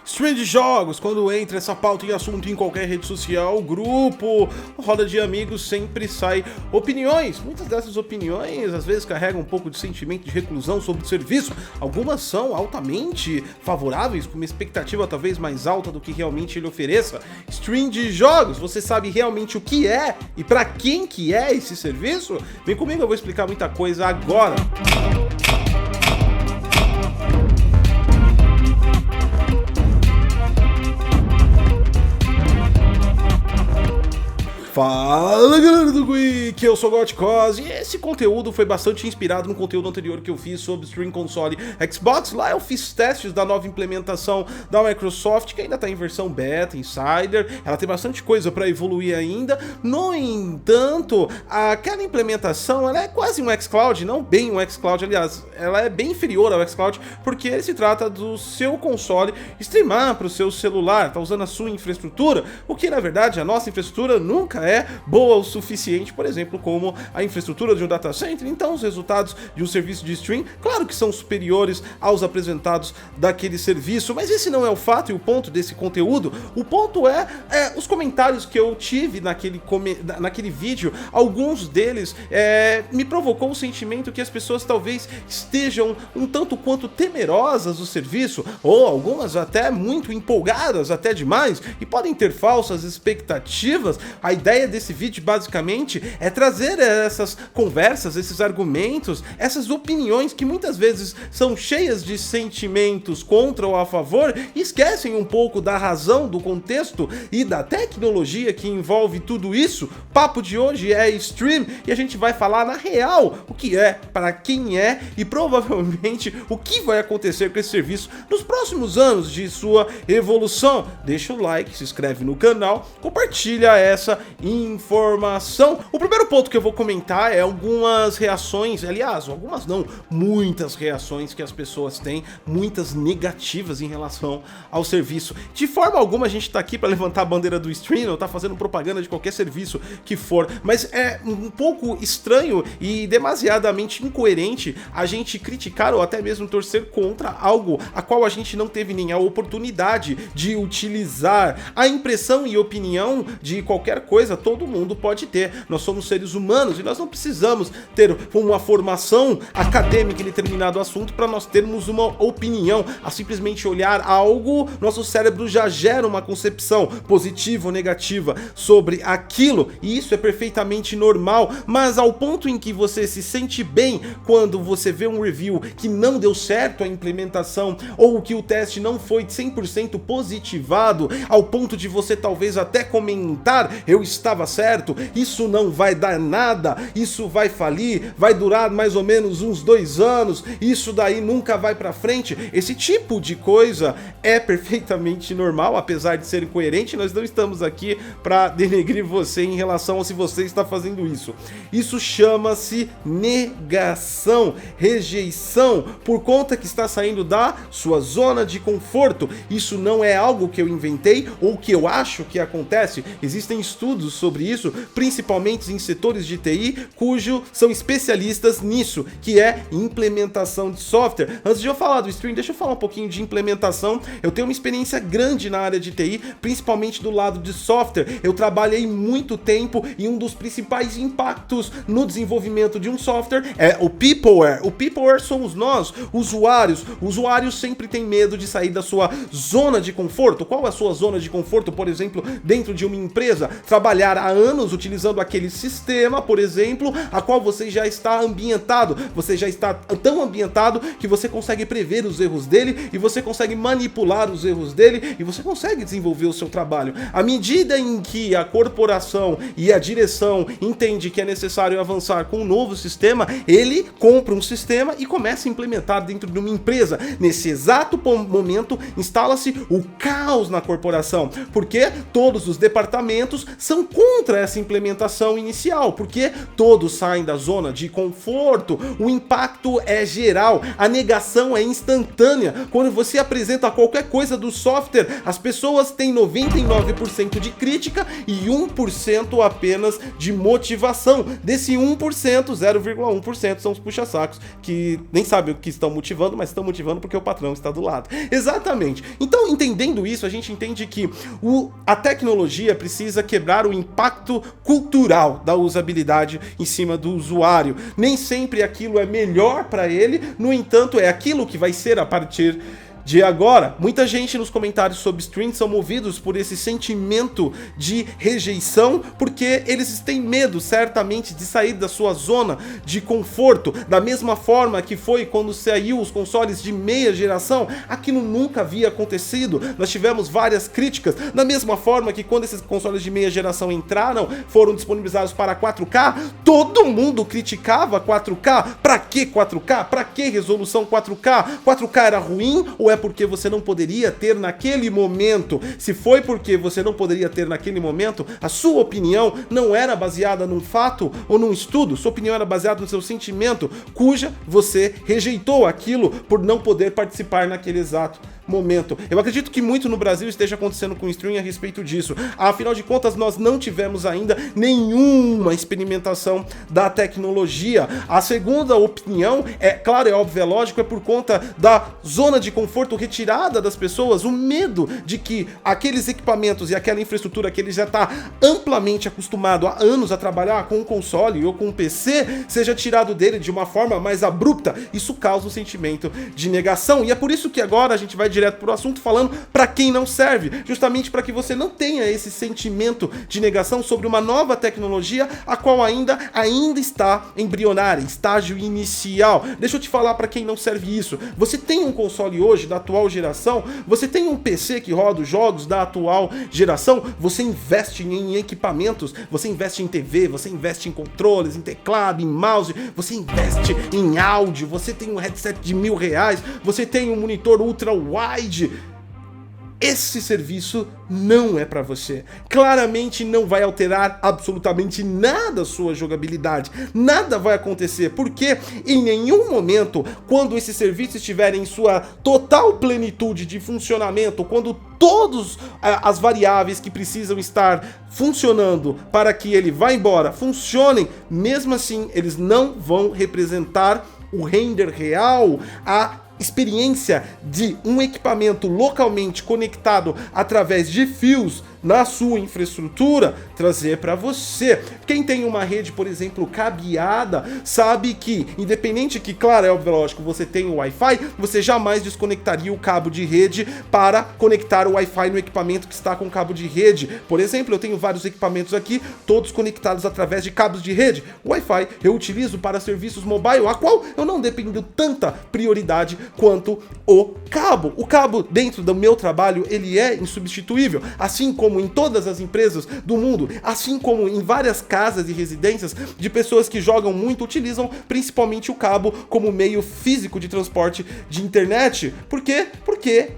Stream de jogos, quando entra essa pauta em assunto em qualquer rede social, grupo, roda de amigos, sempre sai opiniões. Muitas dessas opiniões às vezes carregam um pouco de sentimento de reclusão sobre o serviço. Algumas são altamente favoráveis, com uma expectativa talvez mais alta do que realmente ele ofereça. Stream de jogos, você sabe realmente o que é e para quem que é esse serviço? Vem comigo, eu vou explicar muita coisa agora. Fala galera do Quick, eu sou o Gotcos e esse conteúdo foi bastante inspirado no conteúdo anterior que eu fiz sobre Stream Console Xbox. Lá eu fiz testes da nova implementação da Microsoft, que ainda está em versão beta, Insider. Ela tem bastante coisa para evoluir ainda. No entanto, aquela implementação ela é quase um xCloud, não bem um xCloud, aliás, ela é bem inferior ao xCloud, porque ele se trata do seu console streamar para o seu celular, tá usando a sua infraestrutura, o que na verdade a nossa infraestrutura nunca é boa o suficiente, por exemplo, como a infraestrutura de um data center. Então os resultados de um serviço de stream, claro que são superiores aos apresentados daquele serviço, mas esse não é o fato e o ponto desse conteúdo. O ponto é os comentários que eu tive naquele vídeo. Alguns deles me provocou o sentimento que as pessoas talvez estejam um tanto quanto temerosas do serviço, ou algumas até muito empolgadas, até demais, e podem ter falsas expectativas. A ideia desse vídeo basicamente é trazer essas conversas, esses argumentos, essas opiniões que muitas vezes são cheias de sentimentos contra ou a favor e esquecem um pouco da razão, do contexto e da tecnologia que envolve tudo isso. O papo de hoje é stream e a gente vai falar na real o que é, para quem é e provavelmente o que vai acontecer com esse serviço nos próximos anos de sua evolução. Deixa o like, se inscreve no canal, compartilha essa informação. O primeiro ponto que eu vou comentar é algumas reações, aliás, algumas não, muitas reações que as pessoas têm, muitas negativas em relação ao serviço. De forma alguma a gente tá aqui para levantar a bandeira do stream, ou tá fazendo propaganda de qualquer serviço que for, mas é um pouco estranho e demasiadamente incoerente a gente criticar ou até mesmo torcer contra algo a qual a gente não teve nem a oportunidade de utilizar. A impressão e opinião de qualquer coisa todo mundo pode ter. Nós somos seres humanos e nós não precisamos ter uma formação acadêmica em determinado assunto para nós termos uma opinião. A simplesmente olhar algo, nosso cérebro já gera uma concepção positiva ou negativa sobre aquilo, e isso é perfeitamente normal, mas ao ponto em que você se sente bem quando você vê um review que não deu certo a implementação ou que o teste não foi 100% positivado, ao ponto de você talvez até comentar, eu estava certo, isso não vai dar nada, isso vai falir, vai durar mais ou menos uns 2 anos, isso daí nunca vai pra frente. Esse tipo de coisa é perfeitamente normal, apesar de ser incoerente. Nós não estamos aqui para denegrir você em relação a se você está fazendo isso. Isso chama-se negação, rejeição, por conta que está saindo da sua zona de conforto. Isso não é algo que eu inventei ou que eu acho que acontece. Existem estudos sobre isso, principalmente em setores de TI, cujo são especialistas nisso, que é implementação de software. Antes de eu falar do stream, deixa eu falar um pouquinho de implementação. Eu tenho uma experiência grande na área de TI, principalmente do lado de software. Eu trabalhei muito tempo e um dos principais impactos no desenvolvimento de um software é o peopleware. O peopleware somos nós, usuários. O usuário sempre tem medo de sair da sua zona de conforto. Qual é a sua zona de conforto, por exemplo, dentro de uma empresa? Trabalhar há anos utilizando aquele sistema, por exemplo, a qual você já está ambientado. Você já está tão ambientado que você consegue prever os erros dele e você consegue manipular os erros dele e você consegue desenvolver o seu trabalho. À medida em que a corporação e a direção entende que é necessário avançar com um novo sistema, ele compra um sistema e começa a implementar dentro de uma empresa. Nesse exato momento instala-se o caos na corporação, porque todos os departamentos são contra essa implementação inicial, porque todos saem da zona de conforto, o impacto é geral, a negação é instantânea. Quando você apresenta qualquer coisa do software, as pessoas têm 99% de crítica e 1% apenas de motivação. Desse 1%, 0,1% são os puxa-sacos, que nem sabem o que estão motivando, mas estão motivando porque o patrão está do lado. Exatamente. Então, entendendo isso, a gente entende que a tecnologia precisa quebrar o impacto cultural da usabilidade em cima do usuário. Nem sempre aquilo é melhor para ele, no entanto, é aquilo que vai ser a partir de agora. Muita gente nos comentários sobre stream são movidos por esse sentimento de rejeição, porque eles têm medo, certamente, de sair da sua zona de conforto, da mesma forma que foi quando saiu os consoles de meia geração. Aquilo nunca havia acontecido, nós tivemos várias críticas, da mesma forma que quando esses consoles de meia geração entraram, foram disponibilizados para 4K, todo mundo criticava 4K. Pra que 4K? Pra que resolução 4K? 4K era ruim ou é porque você não poderia ter naquele momento? Se foi porque você não poderia ter naquele momento, a sua opinião não era baseada num fato ou num estudo, sua opinião era baseada no seu sentimento, cuja você rejeitou aquilo por não poder participar naquele exato momento. Eu acredito que muito no Brasil esteja acontecendo com o stream a respeito disso. Afinal de contas, nós não tivemos ainda nenhuma experimentação da tecnologia. A segunda opinião, é claro, é óbvio, é lógico, é por conta da zona de conforto retirada das pessoas, o medo de que aqueles equipamentos e aquela infraestrutura que ele já está amplamente acostumado há anos a trabalhar com um console ou com um PC, seja tirado dele de uma forma mais abrupta. Isso causa um sentimento de negação, e é por isso que agora a gente vai direto pro assunto falando para quem não serve, justamente para que você não tenha esse sentimento de negação sobre uma nova tecnologia, a qual ainda está embrionária, em estágio inicial. Deixa eu te falar para quem não serve isso. Você tem um console hoje da atual geração, você tem um PC que roda os jogos da atual geração, você investe em equipamentos, você investe em TV, você investe em controles, em teclado, em mouse, você investe em áudio, você tem um headset de R$1.000, você tem um monitor ultra wide. Esse serviço não é para você. Claramente não vai alterar absolutamente nada a sua jogabilidade. Nada vai acontecer, porque em nenhum momento, quando esse serviço estiver em sua total plenitude de funcionamento, quando todas as variáveis que precisam estar funcionando para que ele vá embora funcionem, mesmo assim eles não vão representar o render real, a experiência de um equipamento localmente conectado através de fios na sua infraestrutura, trazer para você. Quem tem uma rede, por exemplo, cabeada, sabe que, independente que, claro, é óbvio, lógico, você tem o Wi-Fi, você jamais desconectaria o cabo de rede para conectar o Wi-Fi no equipamento que está com cabo de rede. Por exemplo, eu tenho vários equipamentos aqui, todos conectados através de cabos de rede. O Wi-Fi eu utilizo para serviços mobile, a qual eu não dependo tanta prioridade quanto o cabo. O cabo dentro do meu trabalho, ele é insubstituível, assim como em todas as empresas do mundo, assim como em várias casas e residências de pessoas que jogam muito, utilizam principalmente o cabo como meio físico de transporte de internet. Por quê? Porque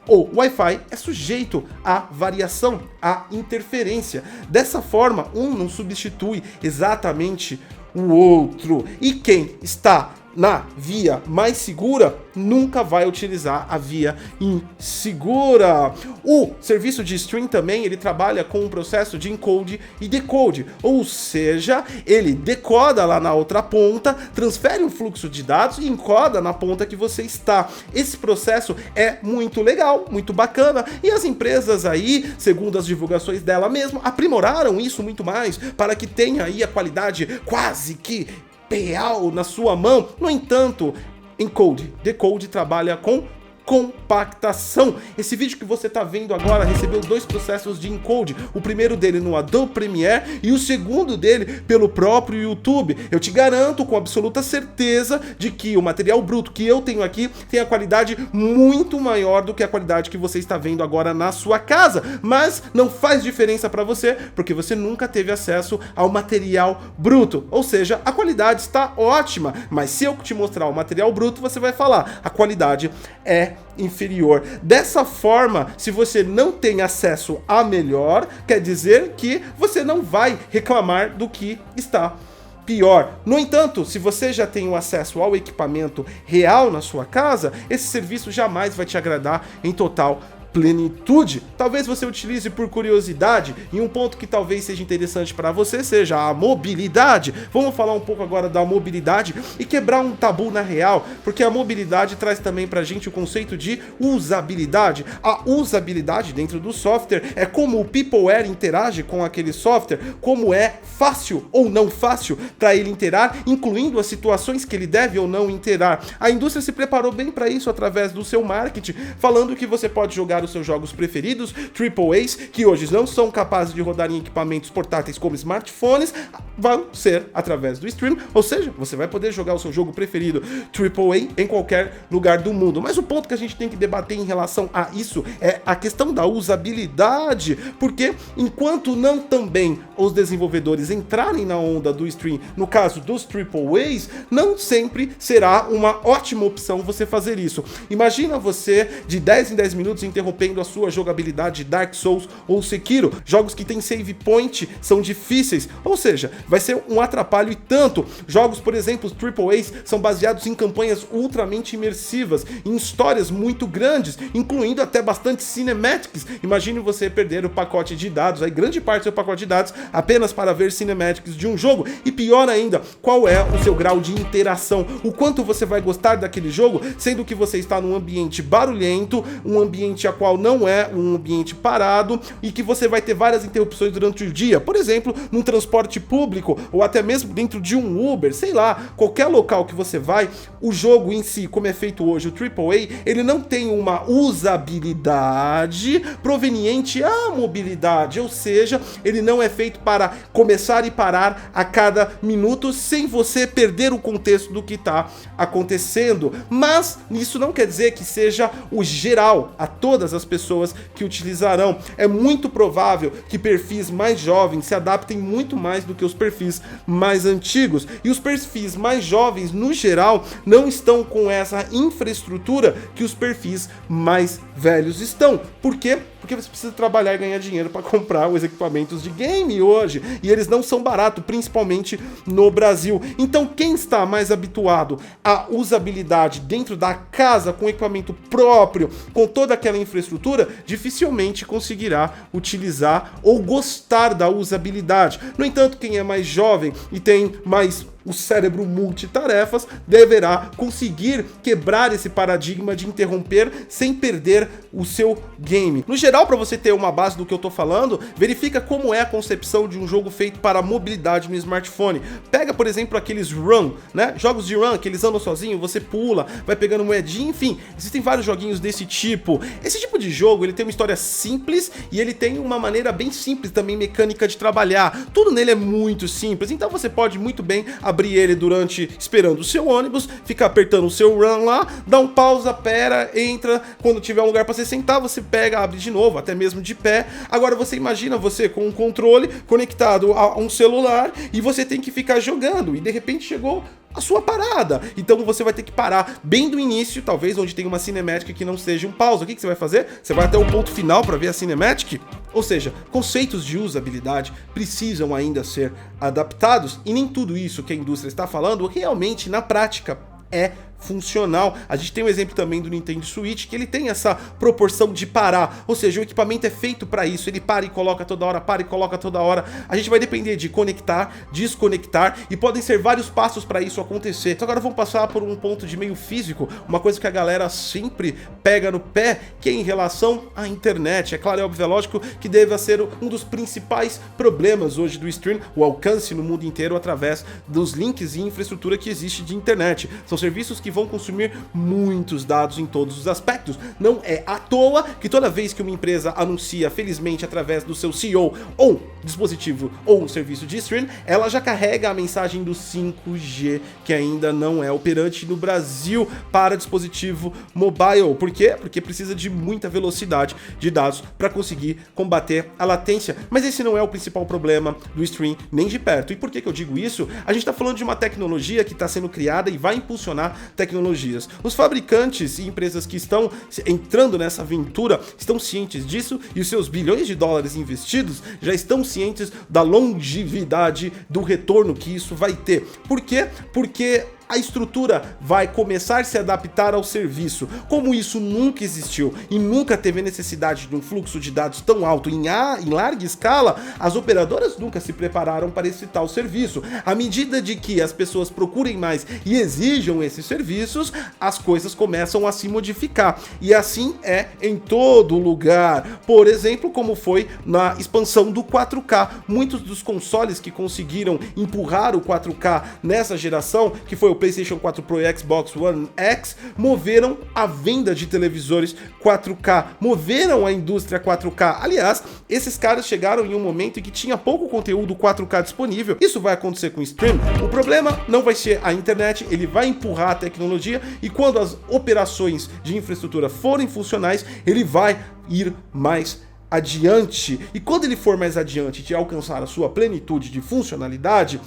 o Wi-Fi é sujeito à variação, à interferência. Dessa forma, um não substitui exatamente o outro. E quem está na via mais segura nunca vai utilizar a via insegura. O serviço de stream também, ele trabalha com um processo de encode e decode, ou seja, ele decoda lá na outra ponta, transfere um fluxo de dados e encoda na ponta que você está. Esse processo é muito legal, muito bacana, e as empresas aí, segundo as divulgações dela mesma, aprimoraram isso muito mais para que tenha aí a qualidade quase que real na sua mão. No entanto, encode, decode trabalha com compactação. Esse vídeo que você está vendo agora recebeu 2 processos de encode, o primeiro dele no Adobe Premiere e o segundo dele pelo próprio YouTube. Eu te garanto com absoluta certeza de que o material bruto que eu tenho aqui tem a qualidade muito maior do que a qualidade que você está vendo agora na sua casa, mas não faz diferença para você, porque você nunca teve acesso ao material bruto, ou seja, a qualidade está ótima, mas se eu te mostrar o material bruto, você vai falar, a qualidade é inferior. Dessa forma, se você não tem acesso a melhor, quer dizer que você não vai reclamar do que está pior. No entanto, se você já tem o acesso ao equipamento real na sua casa, esse serviço jamais vai te agradar em total plenitude. Talvez você utilize por curiosidade, e um ponto que talvez seja interessante para você seja a mobilidade. Vamos falar um pouco agora da mobilidade e quebrar um tabu na real, porque a mobilidade traz também pra gente o conceito de usabilidade. A usabilidade dentro do software é como o Peopleware interage com aquele software, como é fácil ou não fácil para ele interar, incluindo as situações que ele deve ou não interar. A indústria se preparou bem para isso através do seu marketing, falando que você pode jogar os seus jogos preferidos, AAAs, que hoje não são capazes de rodar em equipamentos portáteis como smartphones, vão ser através do stream, ou seja, você vai poder jogar o seu jogo preferido AAA em qualquer lugar do mundo. Mas o ponto que a gente tem que debater em relação a isso é a questão da usabilidade, porque enquanto não também os desenvolvedores entrarem na onda do stream, no caso dos AAAs, não sempre será uma ótima opção você fazer isso. Imagina você de 10 em 10 minutos interrompendo a sua jogabilidade de Dark Souls ou Sekiro, jogos que tem save point são difíceis, ou seja, vai ser um atrapalho e tanto. Jogos, por exemplo, AAAs são baseados em campanhas ultramente imersivas, em histórias muito grandes, incluindo até bastante cinematics. Imagine você perder o pacote de dados, aí grande parte do seu pacote de dados apenas para ver cinematics de um jogo, e pior ainda, qual é o seu grau de interação, o quanto você vai gostar daquele jogo, sendo que você está num ambiente barulhento, um ambiente a qual não é um ambiente parado e que você vai ter várias interrupções durante o dia, por exemplo, num transporte público ou até mesmo dentro de um Uber, sei lá, qualquer local que você vai, o jogo em si, como é feito hoje, o AAA, ele não tem uma usabilidade proveniente à mobilidade, ou seja, ele não é feito para começar e parar a cada minuto sem você perder o contexto do que está acontecendo, mas isso não quer dizer que seja o geral a todas as pessoas que utilizarão. É muito provável que perfis mais jovens se adaptem muito mais do que os perfis mais antigos, e os perfis mais jovens, no geral, não estão com essa infraestrutura que os perfis mais velhos estão. Por quê? Porque você precisa trabalhar e ganhar dinheiro para comprar os equipamentos de game hoje, e eles não são baratos, principalmente no Brasil. Então, quem está mais habituado à usabilidade dentro da casa, com equipamento próprio, com toda aquela infraestrutura, dificilmente conseguirá utilizar ou gostar da usabilidade. No entanto, quem é mais jovem e tem mais o cérebro multitarefas, deverá conseguir quebrar esse paradigma de interromper sem perder o seu game. No geral, para você ter uma base do que eu tô falando, verifica como é a concepção de um jogo feito para mobilidade no smartphone. Pega, por exemplo, aqueles run, né? Jogos de run que eles andam sozinho, você pula, vai pegando moedinha, enfim, existem vários joguinhos desse tipo. Esse tipo de jogo, ele tem uma história simples e ele tem uma maneira bem simples também mecânica de trabalhar. Tudo nele é muito simples, então você pode muito bem abrir ele durante esperando o seu ônibus, ficar apertando o seu run lá, dá um pausa, pera, entra, quando tiver um lugar para você sentar, você pega, abre de novo, até mesmo de pé. Agora você imagina você com um controle conectado a um celular e você tem que ficar jogando e de repente chegou a sua parada, então você vai ter que parar bem do início, talvez onde tem uma cinemática que não seja um pausa. O que você vai fazer? Você vai até o ponto final para ver a cinemática? Ou seja, conceitos de usabilidade precisam ainda ser adaptados, e nem tudo isso que a indústria está falando realmente na prática é funcional. A gente tem um exemplo também do Nintendo Switch, que ele tem essa proporção de parar, ou seja, o equipamento é feito para isso, ele para e coloca toda hora, para e coloca toda hora. A gente vai depender de conectar, desconectar, e podem ser vários passos para isso acontecer. Então agora vamos passar por um ponto de meio físico, uma coisa que a galera sempre pega no pé, que é em relação à internet. É claro, é óbvio, é lógico que deve ser um dos principais problemas hoje do stream, o alcance no mundo inteiro através dos links e infraestrutura que existe de internet. São serviços que vão consumir muitos dados em todos os aspectos. Não é à toa que toda vez que uma empresa anuncia, felizmente através do seu CEO ou dispositivo ou um serviço de stream, ela já carrega a mensagem do 5G, que ainda não é operante no Brasil para dispositivo mobile. Por quê? Porque precisa de muita velocidade de dados para conseguir combater a latência. Mas esse não é o principal problema do stream, nem de perto. E por que eu digo isso? A gente está falando de uma tecnologia que está sendo criada e vai impulsionar tecnologias. Os fabricantes e empresas que estão entrando nessa aventura estão cientes disso e os seus bilhões de dólares investidos já estão cientes da longevidade do retorno que isso vai ter. Por quê? Porque a estrutura vai começar a se adaptar ao serviço. Como isso nunca existiu e nunca teve necessidade de um fluxo de dados tão alto em larga escala, as operadoras nunca se prepararam para esse tal serviço. À medida de que as pessoas procurem mais e exijam esses serviços, as coisas começam a se modificar. E assim é em todo lugar. Por exemplo, como foi na expansão do 4K. Muitos dos consoles que conseguiram empurrar o 4K nessa geração, que foi o PlayStation 4 Pro e Xbox One X, moveram a venda de televisores 4K, moveram a indústria 4K. Aliás, esses caras chegaram em um momento em que tinha pouco conteúdo 4K disponível. Isso vai acontecer com o stream. O problema não vai ser a internet, ele vai empurrar a tecnologia e quando as operações de infraestrutura forem funcionais, ele vai ir mais adiante. E quando ele for mais adiante de alcançar a sua plenitude de funcionalidade,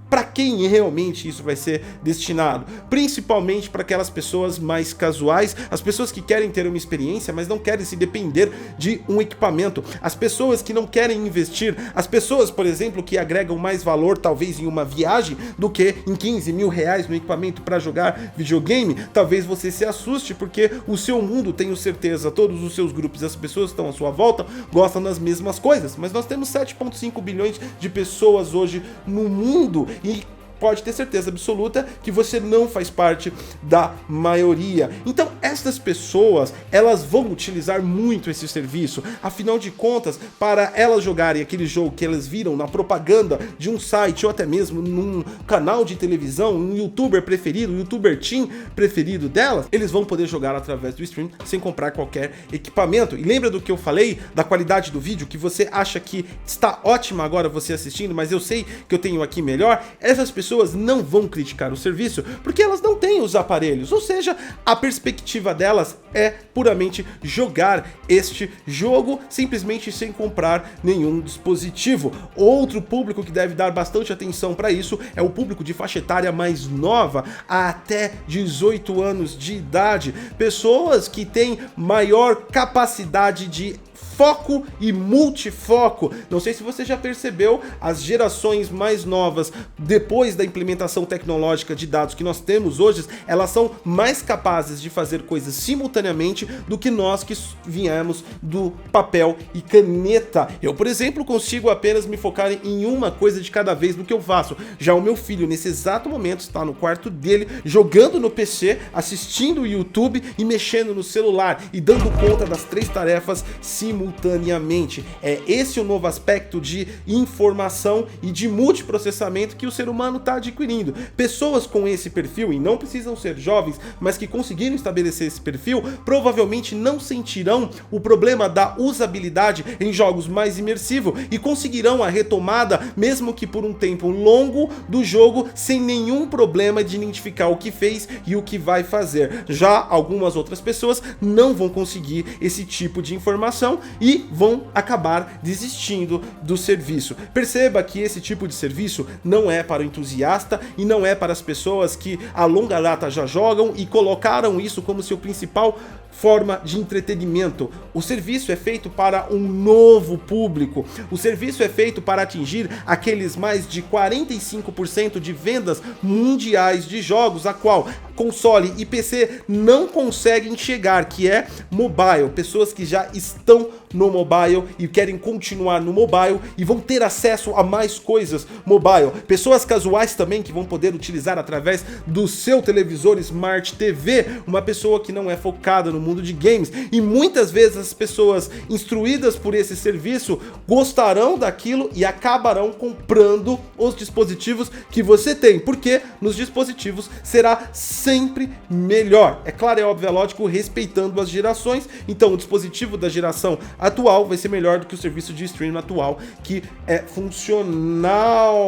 para quem realmente isso vai ser destinado? Principalmente para aquelas pessoas mais casuais, as pessoas que querem ter uma experiência, mas não querem se depender de um equipamento, as pessoas que não querem investir, as pessoas, por exemplo, que agregam mais valor talvez em uma viagem do que em 15 mil reais no equipamento para jogar videogame. Talvez você se assuste porque o seu mundo, tenho certeza, todos os seus grupos, as pessoas que estão à sua volta gostam das mesmas coisas, mas nós temos 7,5 bilhões de pessoas hoje no mundo e pode ter certeza absoluta que você não faz parte da maioria. Então, essas pessoas, elas vão utilizar muito esse serviço. Afinal de contas, para elas jogarem aquele jogo que elas viram na propaganda de um site ou até mesmo num canal de televisão, um youtuber preferido, um youtuber teen preferido delas, eles vão poder jogar através do stream sem comprar qualquer equipamento. E lembra do que eu falei da qualidade do vídeo, que você acha que está ótima agora você assistindo, mas eu sei que eu tenho aqui melhor? Essas pessoas não vão criticar o serviço porque elas não têm os aparelhos, ou seja, a perspectiva delas é puramente jogar este jogo simplesmente sem comprar nenhum dispositivo. Outro público que deve dar bastante atenção para isso é o público de faixa etária mais nova, até 18 anos de idade, pessoas que têm maior capacidade de foco e multifoco. Não sei se você já percebeu, as gerações mais novas, depois da implementação tecnológica de dados que nós temos hoje, elas são mais capazes de fazer coisas simultaneamente do que nós que viemos do papel e caneta. Eu, por exemplo, consigo apenas me focar em uma coisa de cada vez do que eu faço. Já o meu filho, nesse exato momento, está no quarto dele, jogando no PC, assistindo o YouTube e mexendo no celular e dando conta das 3 tarefas simultaneamente. É esse o novo aspecto de informação e de multiprocessamento que o ser humano está adquirindo. Pessoas com esse perfil, e não precisam ser jovens, mas que conseguiram estabelecer esse perfil, provavelmente não sentirão o problema da usabilidade em jogos mais imersivos e conseguirão a retomada, mesmo que por um tempo longo, do jogo sem nenhum problema de identificar o que fez e o que vai fazer. Já algumas outras pessoas não vão conseguir esse tipo de informação e vão acabar desistindo do serviço. Perceba que esse tipo de serviço não é para o entusiasta e não é para as pessoas que a longa data já jogam e colocaram isso como seu principal forma de entretenimento. O serviço é feito para um novo público. O serviço é feito para atingir aqueles mais de 45% de vendas mundiais de jogos, a qual console e PC não conseguem chegar, que é mobile. Pessoas que já estão no mobile e querem continuar no mobile e vão ter acesso a mais coisas mobile. Pessoas casuais também que vão poder utilizar através do seu televisor Smart TV, uma pessoa que não é focada no mundo de games. E muitas vezes as pessoas instruídas por esse serviço gostarão daquilo e acabarão comprando os dispositivos que você tem, porque nos dispositivos será sempre melhor. É claro, é óbvio, é lógico, respeitando as gerações. Então o dispositivo da geração atual vai ser melhor do que o serviço de streaming atual, que é funcional.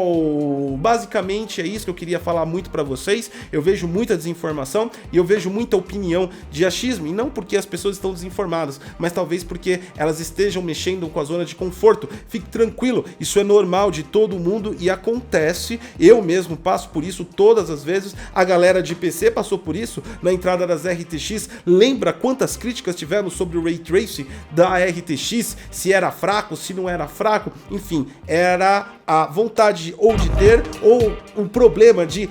Basicamente é isso que eu queria falar muito para vocês. Eu vejo muita desinformação e eu vejo muita opinião de achismo, e não porque as pessoas estão desinformadas, mas talvez porque elas estejam mexendo com a zona de conforto. Fique tranquilo, isso é normal de todo mundo e acontece. Eu mesmo passo por isso todas as vezes. A galera de PC passou por isso na entrada das RTX. Lembra quantas críticas tivemos sobre o Ray Tracing da RTX? Se era fraco, se não era fraco, enfim, era a vontade ou de ter ou o problema de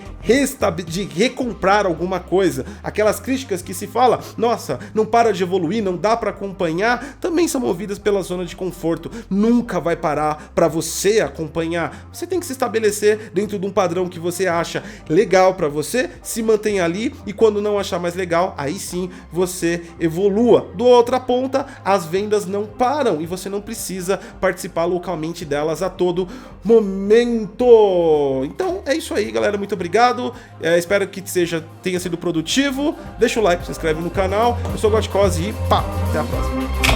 recomprar alguma coisa. Aquelas críticas que se fala, nossa, não para de evoluir, não dá para acompanhar, também são movidas pela zona de conforto. Nunca vai parar para você acompanhar. Você tem que se estabelecer dentro de um padrão que você acha legal para você, se mantenha ali, e quando não achar mais legal, aí sim você evolua. Do outra ponta, as vendas não param e você não precisa participar localmente delas a todo momento. Então é isso aí, galera, muito obrigado. Espero que tenha sido produtivo. Deixa o like, se inscreve no canal. Eu sou o Gotcose e pá, até a próxima.